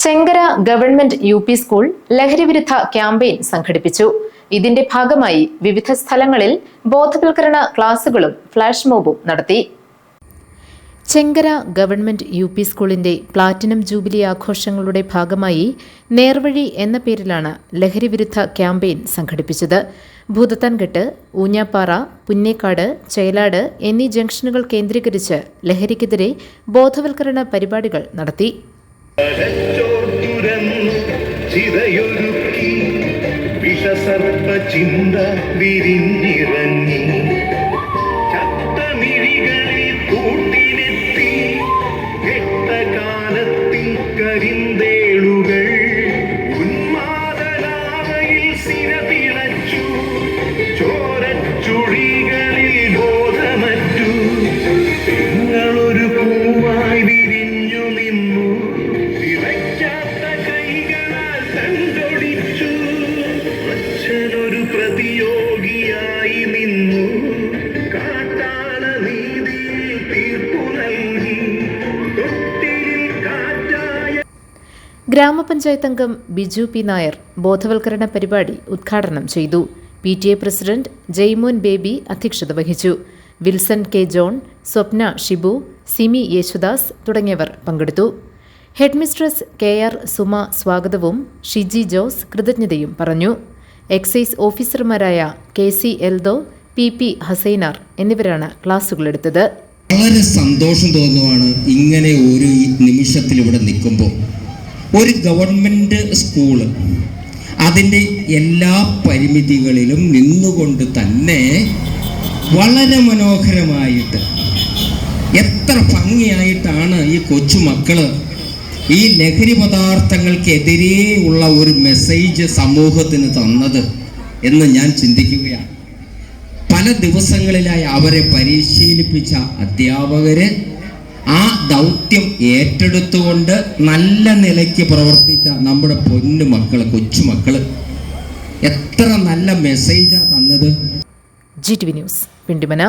Chenkara government UP school ലഹരിവിരുദ്ധ campaign സംഘടിപ്പിച്ചു. ഇതിന്റെ ഭാഗമായി വിവിധ സ്ഥലങ്ങളിൽ ബോധവൽക്കരണ ക്ലാസുകളും ഫ്ലാഷ് മോബും നടത്തി. ചെങ്കര ഗവൺമെന്റ് UP സ്കൂളിന്റെ പ്ലാറ്റിനം ജൂബിലി ആഘോഷങ്ങളുടെ ഭാഗമായി നേർവഴി എന്ന പേരിലാണ് ലഹരിവിരുദ്ധ ക്യാമ്പയിൻ സംഘടിപ്പിച്ചത്. ഭൂതത്താൻകെട്ട്, ഊഞ്ഞാപ്പാറ, പുന്നേക്കാട്, ചേലാട് എന്നീ ജംഗ്ഷനുകൾ കേന്ദ്രീകരിച്ച് ലഹരിക്കെതിരെ ബോധവൽക്കരണ പരിപാടികൾ നടത്തി. ചിന്ത വിരിഞ്ഞിറങ്ങി ചത്തമിഴികളിൽ കൂട്ടിലെത്തി കെട്ടകാലത്തിൽ കരിന്തേളുകൾ ഉന്മാദലാവയിൽ സിരതിളച്ചു ചോരച്ചുഴികളിൽ ബോധമറ്റു നിങ്ങളൊരു പൂവായി വിരിഞ്ഞു നിന്നു വിറയ്ക്കാത്ത കൈകളാൽ കണ്ടൊടിച്ചു ഒരു പ്രതിയോഗിയായി നിന്നു കാട്ടാള നീതിയിൽ തീർപ്പു നൽകി തൊട്ടിലിൽ കാറ്റായ. ഗ്രാമപഞ്ചായത്ത് അംഗം ബിജു പി നായർ ബോധവൽക്കരണ പരിപാടി ഉദ്ഘാടനം ചെയ്തു. PTA പ്രസിഡന്റ് ജയ്മോൻ ബേബി അധ്യക്ഷത വഹിച്ചു. വിൽസൺ കെ ജോൺ, സ്വപ്ന ഷിബു, സിമി യേശുദാസ് തുടങ്ങിയവർ പങ്കെടുത്തു. ഹെഡ്മിസ്ട്രസ് KR സുമ സ്വാഗതവും ഷിജി ജോസ് കൃതജ്ഞതയും പറഞ്ഞു. എക്സൈസ് ഓഫീസർമാരായ KC എൽദോ, PP ഹസൈനാർ എന്നിവരാണ് ക്ലാസുകളെടുത്തത്. വളരെ സന്തോഷം തോന്നുവാണ് ഇങ്ങനെ ഒരു നിമിഷത്തിൽ ഇവിടെ നിൽക്കുമ്പോൾ. ഒരു ഗവൺമെൻറ് സ്കൂള് അതിൻ്റെ എല്ലാ പരിമിതികളിലും നിന്നുകൊണ്ട് തന്നെ വളരെ മനോഹരമായിട്ട് എത്ര ഭംഗിയായിട്ടാണ് ഈ കൊച്ചുമക്കള് ഈ ലഹരി പദാർത്ഥങ്ങൾക്കെതിരെ ഉള്ള ഒരു മെസ്സേജ് സമൂഹത്തിന് തന്നത് എന്ന് ഞാൻ ചിന്തിക്കുകയാണ്. പല ദിവസങ്ങളിലായി അവരെ പരിശീലിപ്പിച്ച അധ്യാപകര് ആ ദൗത്യം ഏറ്റെടുത്തുകൊണ്ട് നല്ല നിലയ്ക്ക് പ്രവർത്തിച്ച നമ്മുടെ പൊന്നു മക്കള്, കൊച്ചുമക്കള് എത്ര നല്ല മെസ്സേജാണ് തന്നത്. GTV news, Pindimana.